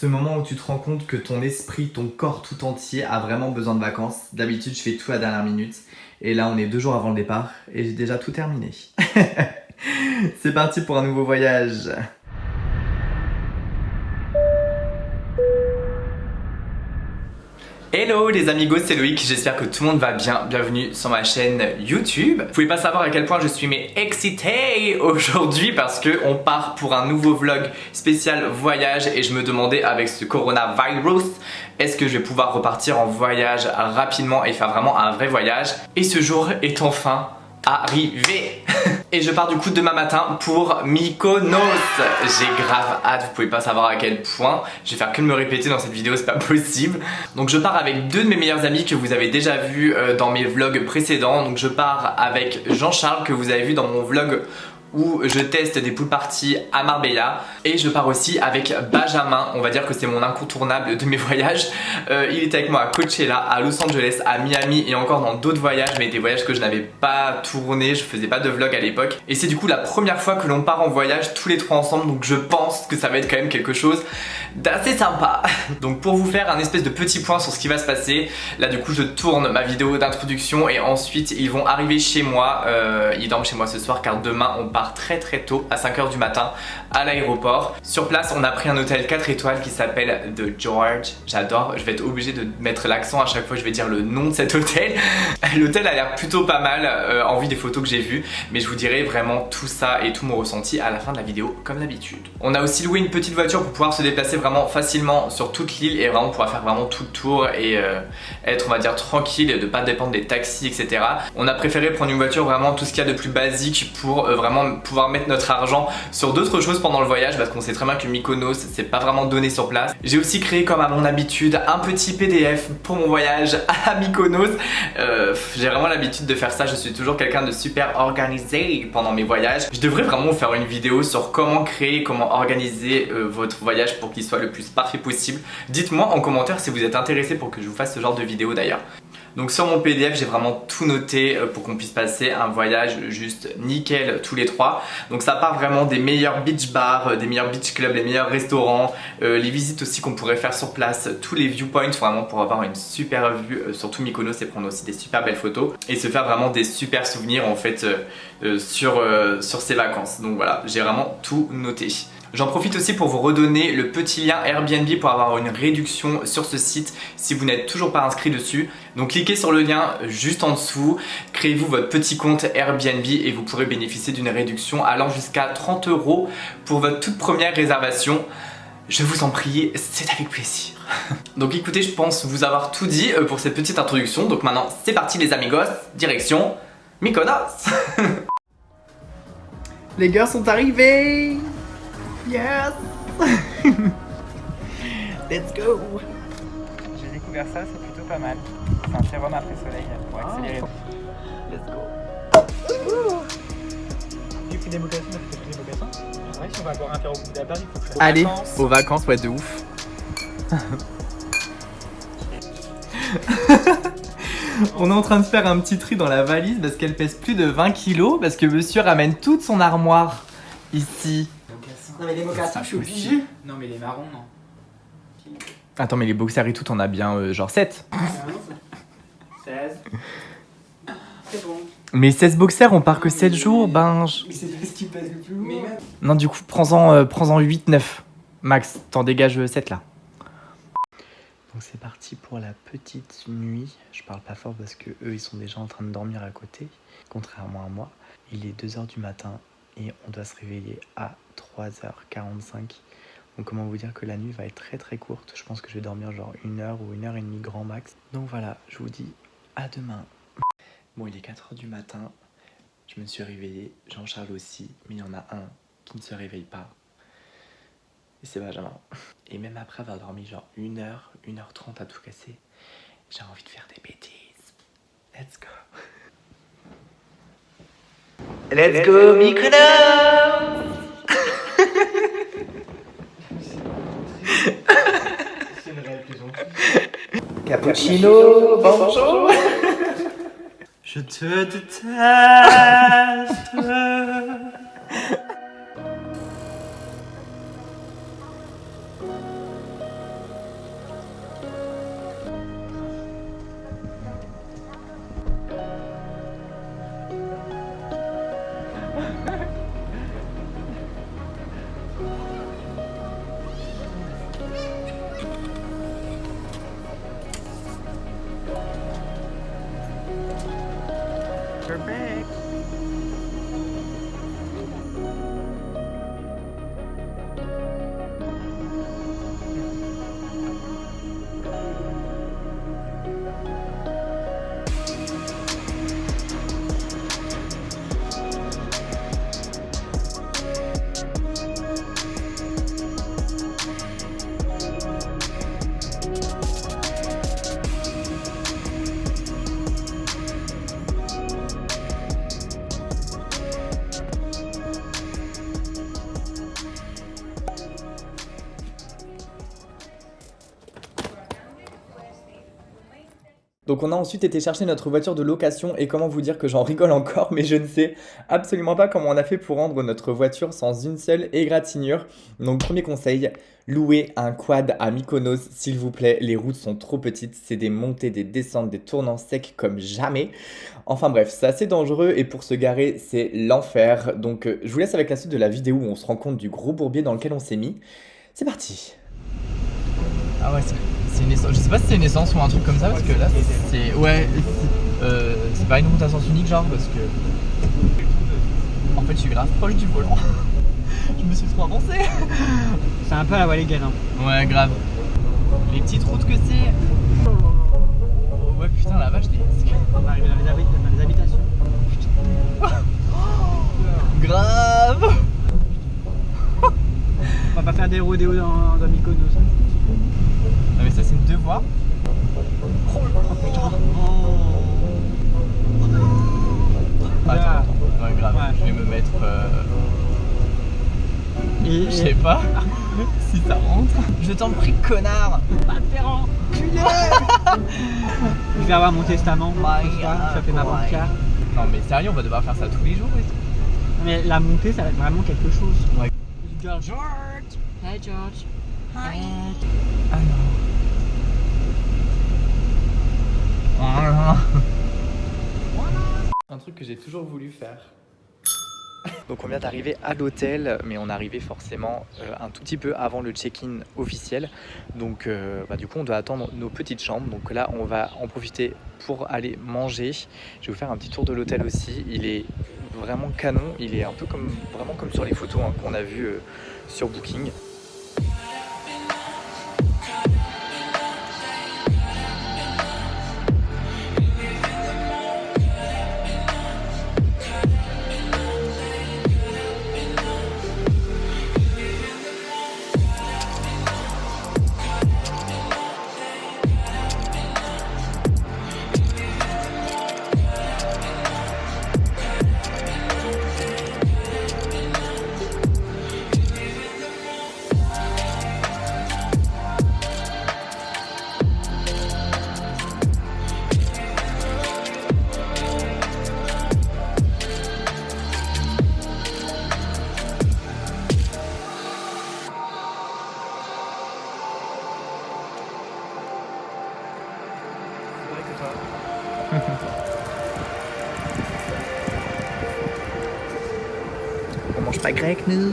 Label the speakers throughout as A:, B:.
A: Ce moment où tu te rends compte que ton esprit, ton corps tout entier a vraiment besoin de vacances. D'habitude, je fais tout à la dernière minute. Et là, on est 2 jours avant le départ et j'ai déjà tout terminé. C'est parti pour un nouveau voyage. Hello les amigos, c'est Loïc, j'espère que tout le monde va bien, bienvenue sur ma chaîne YouTube. Vous pouvez pas savoir à quel point je suis excité aujourd'hui parce que on part pour un nouveau vlog spécial voyage et je me demandais avec ce coronavirus, est-ce que je vais pouvoir repartir en voyage rapidement et faire vraiment un vrai voyage. Et ce jour est enfin arrivé. Et je pars du coup demain matin pour Mykonos. J'ai grave hâte, vous pouvez pas savoir à quel point. Je vais faire que de me répéter dans cette vidéo, c'est pas possible. Donc je pars avec 2 de mes meilleurs amis que vous avez déjà vus dans mes vlogs précédents. Donc je pars avec Jean-Charles que vous avez vu dans mon vlog où je teste des pool parties à Marbella. Et je pars aussi avec Benjamin, on va dire que c'est mon incontournable de mes voyages. Il était avec moi à Coachella, à Los Angeles, à Miami et encore dans d'autres voyages, mais des voyages que je n'avais pas tourné, je faisais pas de vlog à l'époque. Et c'est du coup la première fois que l'on part en voyage tous les 3 ensemble, donc je pense que ça va être quand même quelque chose d'assez sympa. Donc pour vous faire un espèce de petit point sur ce qui va se passer, là du coup je tourne ma vidéo d'introduction et ensuite ils vont arriver chez moi, ils dorment chez moi ce soir car demain on part très tôt à 5 h du matin à l'aéroport. Sur place on a pris un hôtel 4 étoiles qui s'appelle The George. J'adore, je vais être obligé de mettre l'accent à chaque fois je vais dire le nom de cet hôtel. L'hôtel a l'air plutôt pas mal en vue des photos que j'ai vues, mais je vous dirai vraiment tout ça et tout mon ressenti à la fin de la vidéo comme d'habitude. On a aussi loué une petite voiture pour pouvoir se déplacer vraiment facilement sur toute l'île et vraiment pouvoir faire vraiment tout le tour et être on va dire tranquille et de pas dépendre des taxis etc. On a préféré prendre une voiture vraiment tout ce qu'il y a de plus basique pour vraiment pouvoir mettre notre argent sur d'autres choses pendant le voyage parce qu'on sait très bien que Mykonos c'est pas vraiment donné sur place. J'ai aussi créé comme à mon habitude un petit PDF pour mon voyage à Mykonos. J'ai vraiment l'habitude de faire ça, je suis toujours quelqu'un de super organisé pendant mes voyages. Je devrais vraiment faire une vidéo sur comment créer, comment organiser votre voyage pour qu'il soit le plus parfait possible. Dites-moi en commentaire si vous êtes intéressé pour que je vous fasse ce genre de vidéo d'ailleurs. Donc sur mon PDF j'ai vraiment tout noté pour qu'on puisse passer un voyage juste nickel tous les 3. Donc ça part vraiment des meilleurs beach bars, des meilleurs beach clubs, les meilleurs restaurants, les visites aussi qu'on pourrait faire sur place, tous les viewpoints vraiment pour avoir une super vue sur tout Mykonos et prendre aussi des super belles photos et se faire vraiment des super souvenirs en fait sur ces vacances. Donc voilà, j'ai vraiment tout noté. J'en profite aussi pour vous redonner le petit lien Airbnb pour avoir une réduction sur ce site si vous n'êtes toujours pas inscrit dessus. Donc cliquez sur le lien juste en dessous, créez-vous votre petit compte Airbnb et vous pourrez bénéficier d'une réduction allant jusqu'à 30 € pour votre toute première réservation. Je vous en prie, c'est avec plaisir. Donc écoutez, je pense vous avoir tout dit pour cette petite introduction. Donc maintenant c'est parti les amigos, direction Mykonos. Les gars sont arrivés. Yes. Let's go.
B: J'ai découvert ça, c'est plutôt pas mal. C'est un sérum après soleil pour accélérer.
A: Let's go.
B: J'ai pris des mocassins, j'ai pris des mocassins. C'est vrai que si on va boire un apéro au bout de la barre, il faut que ça.
A: Allez, aux vacances, ouais de ouf. On est en train de faire un petit tri dans la valise parce qu'elle pèse plus de 20 kg parce que monsieur ramène toute son armoire ici.
C: Non mais les mocassins, je suis obligé.
B: Non mais les marrons, non.
A: Attends, mais les boxers et tout, on a bien genre 7.
B: 16. C'est bon.
A: Mais 16 boxers, on part que 7 jours, ben...
C: Mais c'est parce qu'il pèse le plus lourd.
A: Non, du coup, prends-en 8, 9. Max, t'en dégages 7 là. Donc c'est parti pour la petite nuit. Je parle pas fort parce que eux, ils sont déjà en train de dormir à côté, contrairement à moi. Il est 2 h du matin et on doit se réveiller à 3 h 45. Donc comment vous dire que la nuit va être très courte. Je pense que je vais dormir genre 1 heure ou 1 h 30 grand max. Donc voilà, je vous dis à demain. Bon, il est 4 h du matin. Je me suis réveillé, Jean-Charles aussi, mais il y en a un qui ne se réveille pas. Et c'est Benjamin. Et même après avoir dormi genre 1 heure, 1 h 30 à tout casser, j'ai envie de faire des bêtises. Let's go. Let's go Mykonos.
C: C'est une réelle prison.
A: Cappuccino, bonjour. Je te déteste.
B: Perfect.
A: Donc on a ensuite été chercher notre voiture de location et comment vous dire que j'en rigole encore, mais je ne sais absolument pas comment on a fait pour rendre notre voiture sans une seule égratignure. Donc premier conseil, louez un quad à Mykonos s'il vous plaît, les routes sont trop petites, c'est des montées, des descentes, des tournants secs comme jamais. Enfin bref, c'est assez dangereux et pour se garer c'est l'enfer. Donc je vous laisse avec la suite de la vidéo où on se rend compte du gros bourbier dans lequel on s'est mis. C'est parti. Ah ouais, c'est une essence. Je sais pas si c'est une essence ou un truc comme ça parce que là c'est. Ouais, c'est pas une route à sens unique genre parce que. En fait, je suis grave proche du volant. Je me suis trop avancé.
B: C'est un peu à la Vallée Guérin.
A: Ouais, grave. Les petites routes que c'est. Ouais, putain, la vache,
B: On va arriver dans les habitations.
A: grave.
B: On va pas faire des rodéos dans Mykonos.
A: Non, mais ça, c'est une 2 voies.
B: Oh putain.
A: Attends. Ouais, grave.
B: Ouais.
A: Je vais me mettre.
B: Et
A: Je sais pas si ça rentre. Je t'en prie, connard.
B: pas te faire enculer. Je vais avoir mon testament. Ça fait ma banquière.
A: Non, mais sérieux, on va devoir faire ça tous les jours et tout.
B: Mais la montée, ça va être vraiment quelque chose.
A: Ouais.
B: George. Hey George. Hi.
A: Un truc que j'ai toujours voulu faire. Donc on vient d'arriver à l'hôtel, mais on est arrivé forcément un tout petit peu avant le check-in officiel. Donc du coup on doit attendre nos petites chambres. Donc là on va en profiter pour aller manger. Je vais vous faire un petit tour de l'hôtel aussi. Il est vraiment canon. Il est un peu vraiment comme sur les photos qu'on a vues sur Booking. On mange pas grec, nous.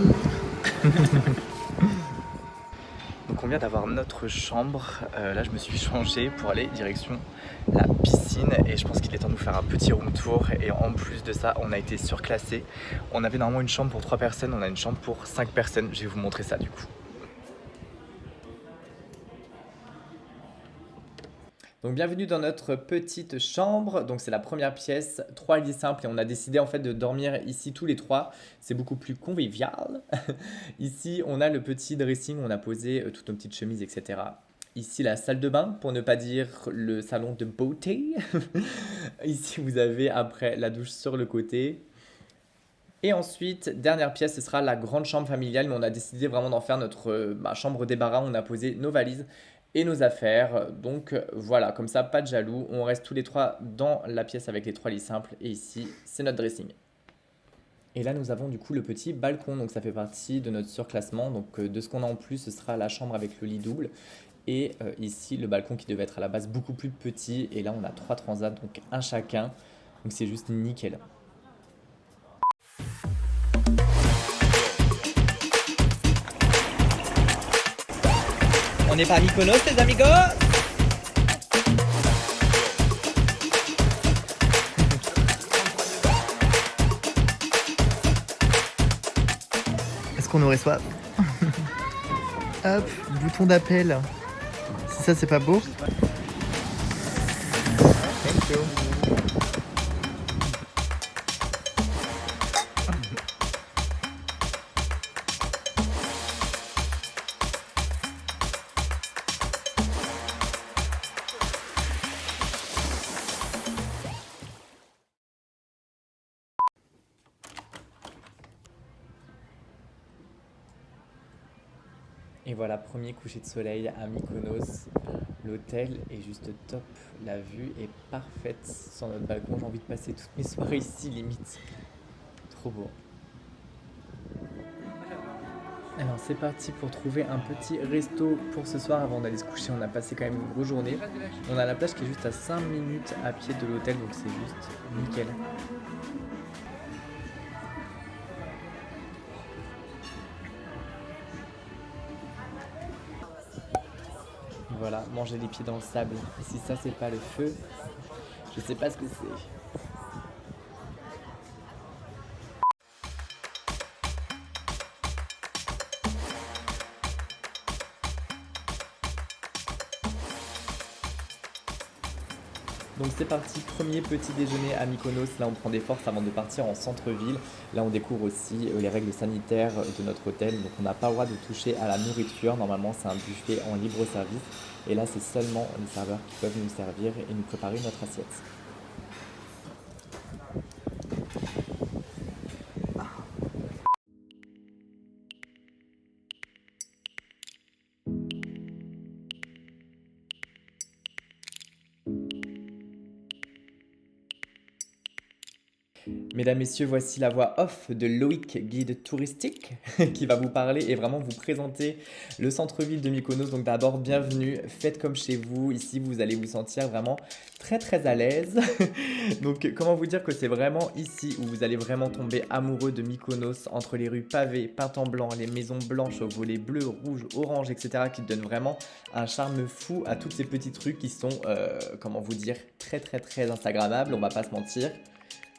A: Donc on vient d'avoir notre chambre. Là je me suis changé pour aller direction la piscine et je pense qu'il est temps de nous faire un petit room tour. Et en plus de ça, on a été surclassé. On avait normalement une chambre pour 3 personnes, on a une chambre pour 5 personnes. Je vais vous montrer ça du coup. Donc bienvenue dans notre petite chambre. Donc c'est la première pièce, 3 lits simples et on a décidé en fait de dormir ici tous les 3. C'est beaucoup plus convivial. Ici on a le petit dressing où on a posé toutes nos petites chemises, etc. Ici la salle de bain, pour ne pas dire le salon de beauté. Ici vous avez après la douche sur le côté. Et ensuite, dernière pièce, ce sera la grande chambre familiale, mais on a décidé vraiment d'en faire notre chambre débarras. On a posé nos valises et nos affaires. Donc voilà, comme ça, pas de jaloux. On reste tous les 3 dans la pièce avec les 3 lits simples. Et ici, c'est notre dressing. Et là, nous avons du coup le petit balcon. Donc ça fait partie de notre surclassement. Donc de ce qu'on a en plus, ce sera la chambre avec le lit double. Et ici, le balcon qui devait être à la base beaucoup plus petit. Et là, on a 3 transats, donc un chacun. Donc c'est juste nickel.
C: On est pas à Mykonos, les amigos.
D: qu'on aurait soif. Hop, bouton d'appel. Si ça, c'est pas beau. Thank you.
A: Et voilà, premier coucher de soleil à Mykonos. L'hôtel est juste top. La vue est parfaite sur notre balcon. J'ai envie de passer toutes mes soirées ici, limite. Trop beau. Alors c'est parti pour trouver un petit resto pour ce soir avant d'aller se coucher. On a passé quand même une grosse journée. On a la plage qui est juste à 5 minutes à pied de l'hôtel, donc c'est juste nickel. Voilà, manger les pieds dans le sable. Et si ça c'est pas le feu, je sais pas ce que c'est. Donc c'est parti, premier petit déjeuner à Mykonos. Là on prend des forces avant de partir en centre-ville. Là on découvre aussi les règles sanitaires de notre hôtel. Donc on n'a pas le droit de toucher à la nourriture. Normalement c'est un buffet en libre service. Et là c'est seulement les serveurs qui peuvent nous servir et nous préparer notre assiette. Mesdames, Messieurs, voici la voix off de Loïc, guide touristique, qui va vous parler et vraiment vous présenter le centre-ville de Mykonos. Donc d'abord, bienvenue, faites comme chez vous. Ici, vous allez vous sentir vraiment très à l'aise. Donc comment vous dire que c'est vraiment ici où vous allez vraiment tomber amoureux de Mykonos, entre les rues pavées, peintes en blanc, les maisons blanches aux volets bleus, rouges, oranges, etc. qui donnent vraiment un charme fou à toutes ces petites rues qui sont, comment vous dire, très instagrammables, on va pas se mentir.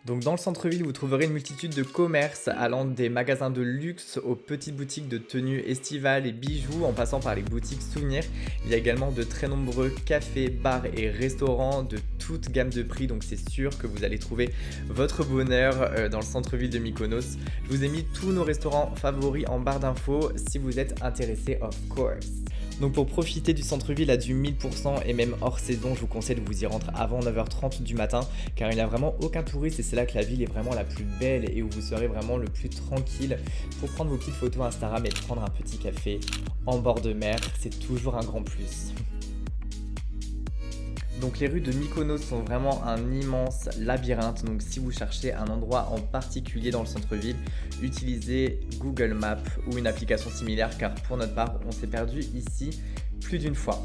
A: Donc dans le centre-ville, vous trouverez une multitude de commerces allant des magasins de luxe aux petites boutiques de tenues estivales et bijoux en passant par les boutiques souvenirs. Il y a également de très nombreux cafés, bars et restaurants de toute gamme de prix, donc c'est sûr que vous allez trouver votre bonheur dans le centre-ville de Mykonos. Je vous ai mis tous nos restaurants favoris en barre d'infos si vous êtes intéressé, of course. Donc pour profiter du centre-ville à du 1000% et même hors saison, je vous conseille de vous y rendre avant 9h30 du matin car il n'y a vraiment aucun touriste et c'est là que la ville est vraiment la plus belle et où vous serez vraiment le plus tranquille pour prendre vos petites photos Instagram et prendre un petit café en bord de mer, c'est toujours un grand plus. Donc les rues de Mykonos sont vraiment un immense labyrinthe, donc si vous cherchez un endroit en particulier dans le centre-ville, utilisez Google Maps ou une application similaire car pour notre part, on s'est perdu ici plus d'une fois.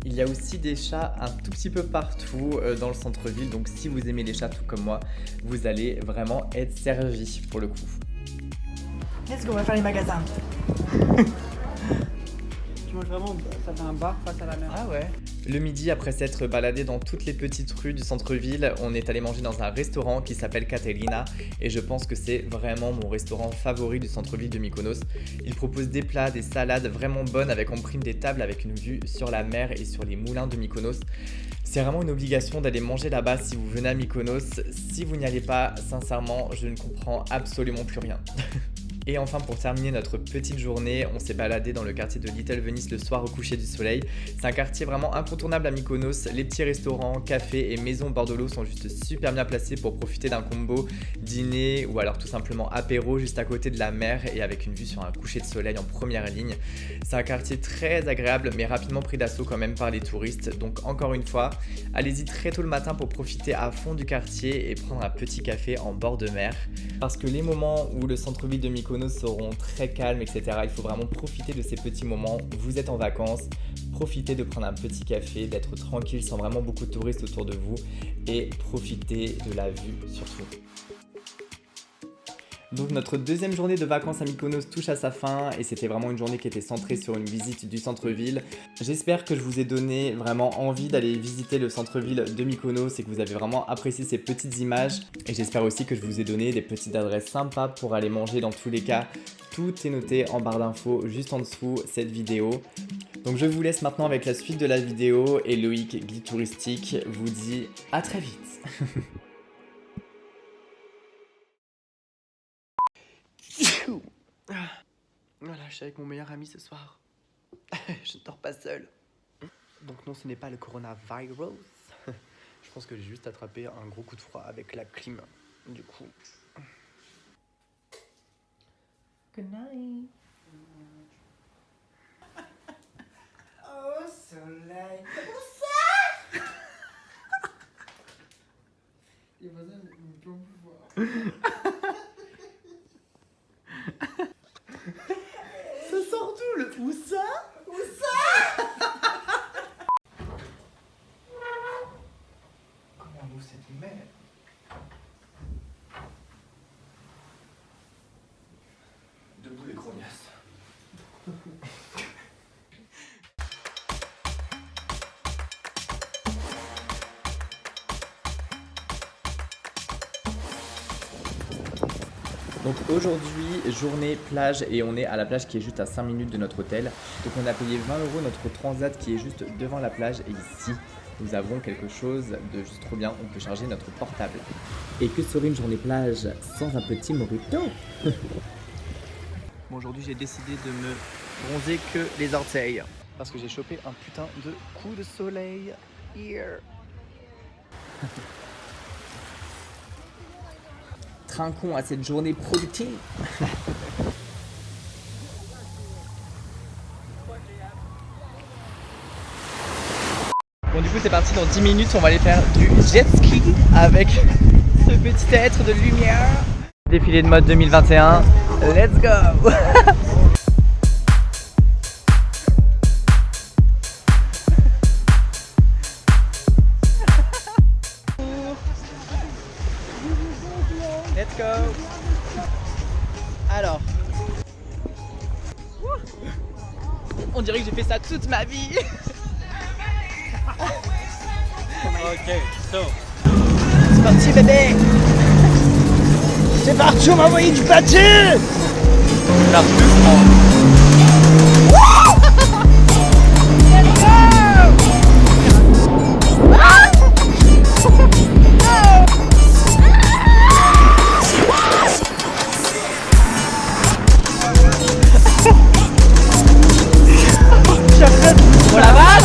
A: Il y a aussi des chats un tout petit peu partout dans le centre-ville, donc si vous aimez les chats tout comme moi, vous allez vraiment être servi pour le coup.
E: Let's go, on va faire les magasins.
B: Tu manges vraiment, ça fait un bar face à la mer.
A: Ah ouais. Le midi, après s'être baladé dans toutes les petites rues du centre-ville, on est allé manger dans un restaurant qui s'appelle Katerina et je pense que c'est vraiment mon restaurant favori du centre-ville de Mykonos. Il propose des plats, des salades vraiment bonnes avec en prime des tables avec une vue sur la mer et sur les moulins de Mykonos. C'est vraiment une obligation d'aller manger là-bas si vous venez à Mykonos. Si vous n'y allez pas, sincèrement, je ne comprends absolument plus rien. Et enfin, pour terminer notre petite journée, on s'est baladé dans le quartier de Little Venice le soir au coucher du soleil. C'est un quartier vraiment incontournable à Mykonos. Les petits restaurants, cafés et maisons au bord de l'eau sont juste super bien placés pour profiter d'un combo dîner ou alors tout simplement apéro juste à côté de la mer et avec une vue sur un coucher de soleil en première ligne. C'est un quartier très agréable mais rapidement pris d'assaut quand même par les touristes. Donc encore une fois, allez-y très tôt le matin pour profiter à fond du quartier et prendre un petit café en bord de mer. Parce que les moments où le centre-ville de Mykonos seront très calmes, etc. Il faut vraiment profiter de ces petits moments. Vous êtes en vacances, profitez de prendre un petit café, d'être tranquille sans vraiment beaucoup de touristes autour de vous et profitez de la vue surtout. Donc notre deuxième journée de vacances à Mykonos touche à sa fin et c'était vraiment une journée qui était centrée sur une visite du centre-ville. J'espère que je vous ai donné vraiment envie d'aller visiter le centre-ville de Mykonos et que vous avez vraiment apprécié ces petites images. Et j'espère aussi que je vous ai donné des petites adresses sympas pour aller manger dans tous les cas. Tout est noté en barre d'infos juste en dessous cette vidéo. Donc je vous laisse maintenant avec la suite de la vidéo et Loïc, guide touristique, vous dit à très vite. Voilà, je suis avec mon meilleur ami ce soir. Je ne dors pas seul. Donc non, ce n'est pas le coronavirus. Je pense que j'ai juste attrapé un gros coup de froid avec la clim. Du coup.
E: Good night. Oh, soleil. Les voisins ne peuvent pas voir.
D: Ça sort d'où le où ça? Où ça?
A: Comment on ouvre cette merde? Debout les grognasses. Donc aujourd'hui, journée plage et on est à la plage qui est juste à 5 minutes de notre hôtel. Donc on a payé 20 € notre transat qui est juste devant la plage et ici nous avons quelque chose de juste trop bien, on peut charger notre portable. Et que serait une journée plage sans un petit mojito?
D: Bon, aujourd'hui j'ai décidé de me bronzer que les orteils.
A: Parce que j'ai chopé un putain de coup de soleil. Here. Trinquons à cette journée productive.
C: Bon, du coup, c'est parti. Dans 10 minutes, on va aller faire du jet ski avec ce petit être de lumière. Défilé de mode 2021. Let's go! Let's go! Alors, on dirait que j'ai fait ça toute ma vie.
B: Ok, so.
C: C'est parti, bébé! C'est parti, on m'a envoyé du pâté! Oh la vache!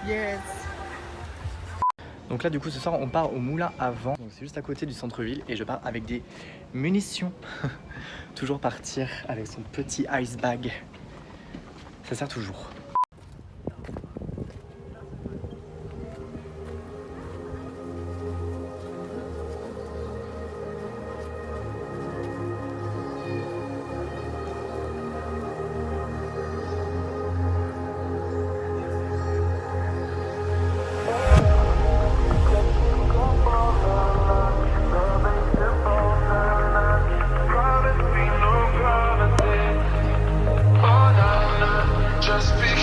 A: Yes. Donc là du coup ce soir on part au moulin à vent. Donc c'est juste à côté du centre-ville et je pars avec des munitions. Toujours partir avec son petit ice bag. Ça sert toujours.
F: Just because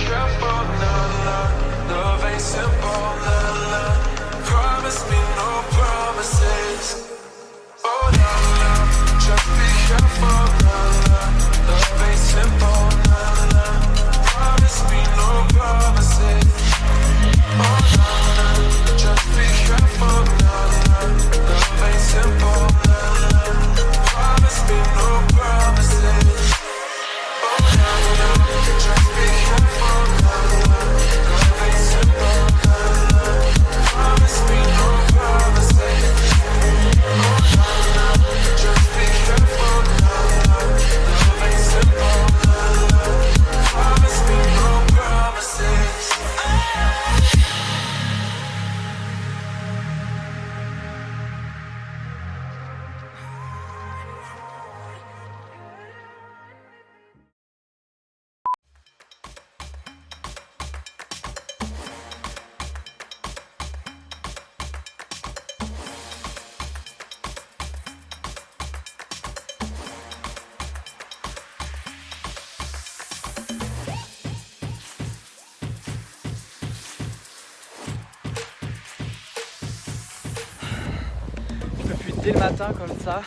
C: dès le matin comme ça,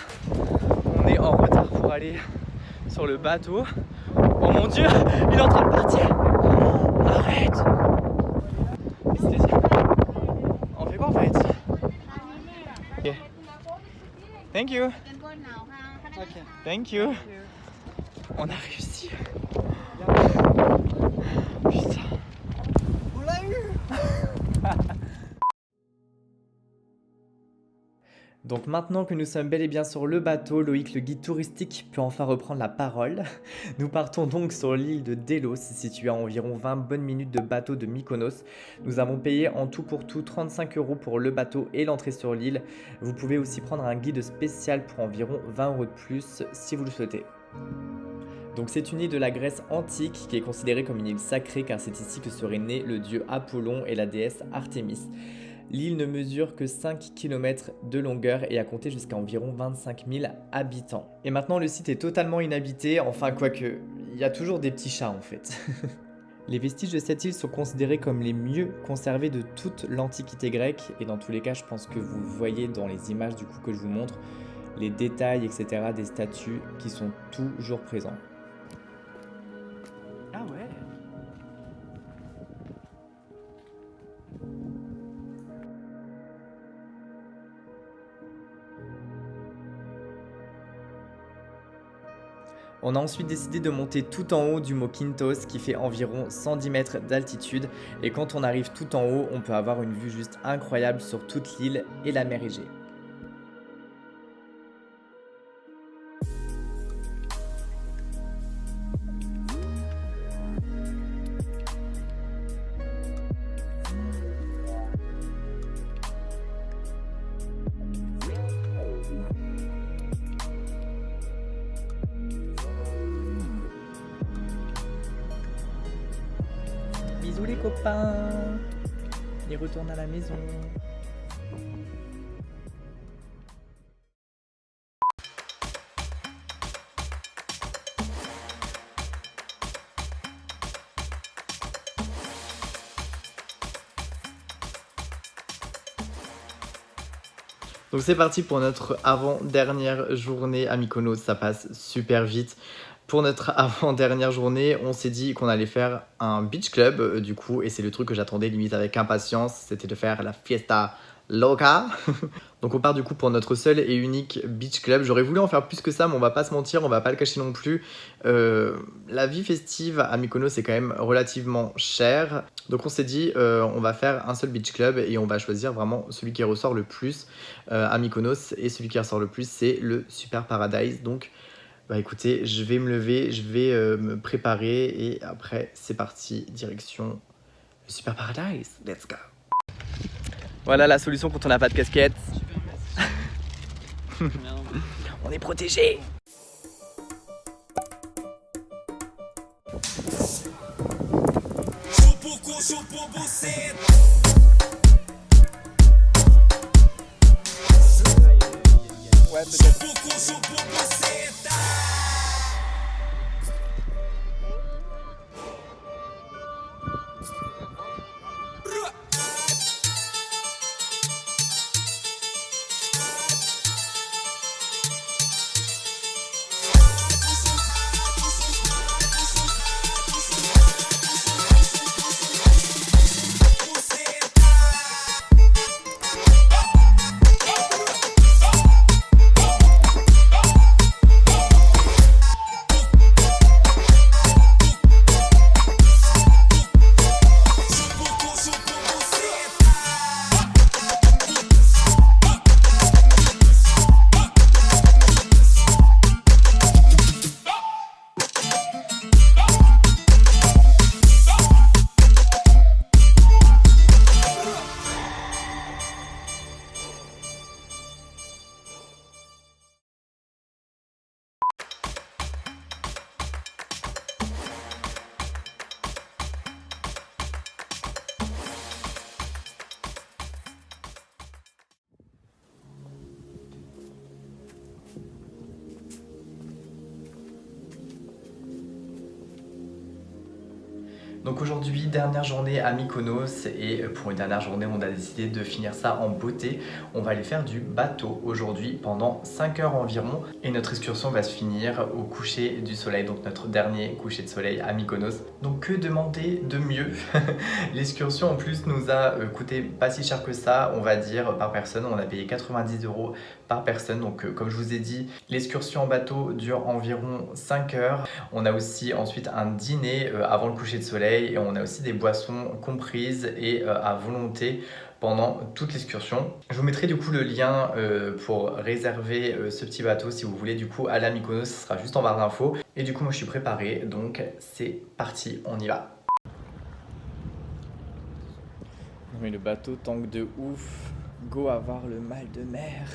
C: on est en retard pour aller sur le bateau. Oh mon dieu, il est en train de partir. Arrête. On fait quoi en fait? Ok. Thank you.
B: Ok.
C: Thank you. On a réussi. Putain. On l'a eu. Donc maintenant que nous sommes bel et bien sur le bateau, Loïc, le guide touristique, peut enfin reprendre la parole. Nous partons donc sur l'île de Delos, située à environ 20 bonnes minutes de bateau de Mykonos. Nous avons payé en tout pour tout 35 € pour le bateau et l'entrée sur l'île. Vous pouvez aussi prendre un guide spécial pour environ 20 € de plus si vous le souhaitez. Donc c'est une île de la Grèce antique qui est considérée comme une île sacrée car c'est ici que serait né le dieu Apollon et la déesse Artémis. L'île ne mesure que 5 km de longueur et a compté jusqu'à environ 25 000 habitants. Et maintenant le site est totalement inhabité, enfin quoique, il y a toujours des petits chats en fait. Les vestiges de cette île sont considérés comme les mieux conservés de toute l'Antiquité grecque et dans tous les cas je pense que vous voyez dans les images du coup que je vous montre les détails etc. des statues qui sont toujours présents.
B: Ah ouais.
C: On a ensuite décidé de monter tout en haut du mont Kintos qui fait environ 110 mètres d'altitude et quand on arrive tout en haut, on peut avoir une vue juste incroyable sur toute l'île et la mer Égée. Bisous les copains, et retourne à la maison. Donc c'est parti pour notre avant-dernière journée à Mykonos, ça passe super vite. Pour notre avant-dernière journée, on s'est dit qu'on allait faire un beach club du coup, et c'est le truc que j'attendais limite avec impatience, c'était de faire la fiesta loca. Donc on part du coup pour notre seul et unique beach club. J'aurais voulu en faire plus que ça, mais on va pas se mentir, on va pas le cacher non plus. La vie festive à Mykonos est quand même relativement chère. Donc on s'est dit on va faire un seul beach club et on va choisir vraiment celui qui ressort le plus à Mykonos. Et celui qui ressort le plus c'est le Super Paradise. Donc bah écoutez, je vais me lever, je vais me préparer et après c'est parti, direction le Super Paradise. Let's go. Voilà la solution quand on n'a pas de casquette. On est protégé. Ouais, peut-être.
A: Donc aujourd'hui, dernière journée à Mykonos et pour une dernière journée, on a décidé de finir ça en beauté. On va aller faire du bateau aujourd'hui pendant 5 heures environ et notre excursion va se finir au coucher du soleil, donc notre dernier coucher de soleil à Mykonos. Donc que demander de mieux? L'excursion en plus nous a coûté pas si cher que ça, on va dire par personne. On a payé 90 € par personne. Donc comme je vous ai dit, l'excursion en bateau dure environ 5 heures. On a aussi ensuite un dîner avant le coucher de soleil et on a aussi des boissons comprises et à volonté pendant toute l'excursion. Je vous mettrai du coup le lien pour réserver ce petit bateau si vous voulez du coup aller à Mykonos, ce sera juste en barre d'infos. Et du coup moi je suis préparé, donc c'est parti, on y va.
C: Non mais le bateau tangue de ouf, go avoir le mal de mer.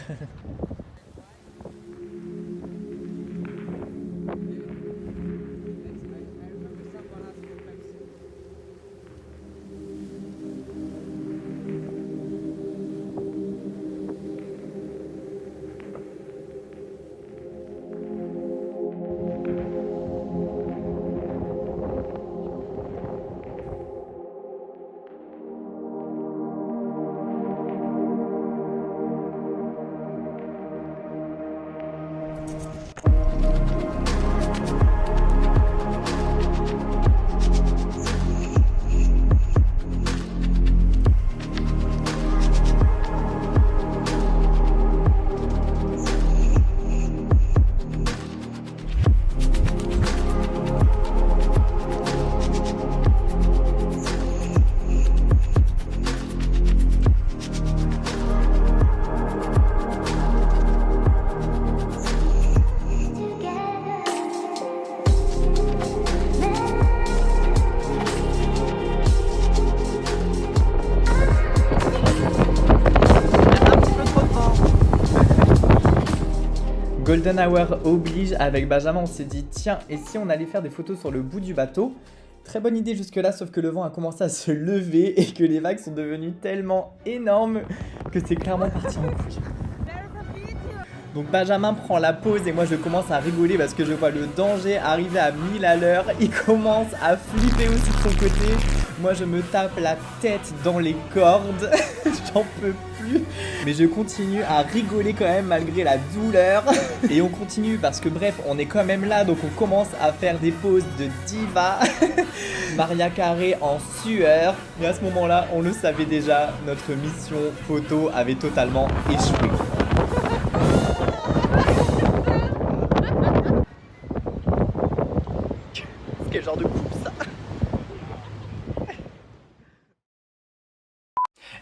C: Golden Hour oblige, avec Benjamin on s'est dit tiens, et si on allait faire des photos sur le bout du bateau? Très bonne idée jusque là, sauf que le vent a commencé à se lever et que les vagues sont devenues tellement énormes que c'est clairement parti en couille. Donc Benjamin prend la pause et moi je commence à rigoler parce que je vois le danger arriver à 1000 à l'heure. Il commence à flipper aussi de son côté. Moi je me tape la tête dans les cordes. J'en peux plus. Mais je continue à rigoler quand même malgré la douleur. Et on continue parce que bref, on est quand même là. Donc on commence à faire des poses de diva. Maria Carré en sueur. Et à ce moment-là, on le savait déjà, notre mission photo avait totalement échoué. Quel genre de coupe ça?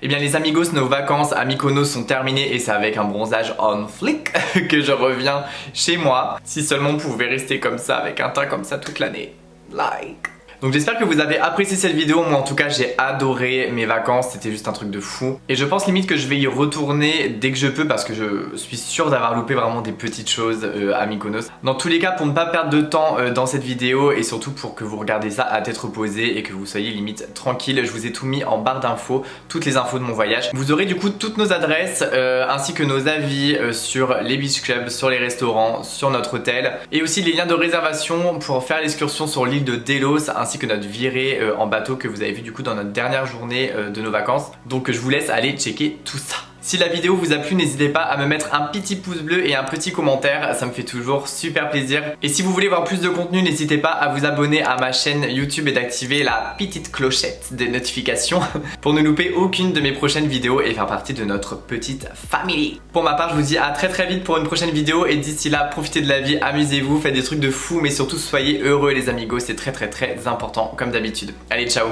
A: Eh bien les amigos, nos vacances à Mykonos sont terminées et c'est avec un bronzage on flick que je reviens chez moi. Si seulement on pouvait rester comme ça, avec un teint comme ça toute l'année. Like. Donc j'espère que vous avez apprécié cette vidéo. Moi en tout cas j'ai adoré mes vacances, c'était juste un truc de fou. Et je pense limite que je vais y retourner dès que je peux parce que je suis sûr d'avoir loupé vraiment des petites choses à Mykonos. Dans tous les cas, pour ne pas perdre de temps dans cette vidéo et surtout pour que vous regardez ça à tête reposée et que vous soyez limite tranquille, je vous ai tout mis en barre d'infos, toutes les infos de mon voyage. Vous aurez du coup toutes nos adresses ainsi que nos avis sur les beach clubs, sur les restaurants, sur notre hôtel et aussi les liens de réservation pour faire l'excursion sur l'île de Delos ainsi que notre virée en bateau que vous avez vu du coup dans notre dernière journée de nos vacances. Donc je vous laisse aller checker tout ça. Si la vidéo vous a plu, n'hésitez pas à me mettre un petit pouce bleu et un petit commentaire, ça me fait toujours super plaisir. Et si vous voulez voir plus de contenu, n'hésitez pas à vous abonner à ma chaîne YouTube et d'activer la petite clochette de notification pour ne louper aucune de mes prochaines vidéos et faire partie de notre petite famille. Pour ma part, je vous dis à très vite pour une prochaine vidéo et d'ici là, profitez de la vie, amusez-vous, faites des trucs de fou mais surtout soyez heureux les amigos, c'est très important comme d'habitude. Allez, ciao.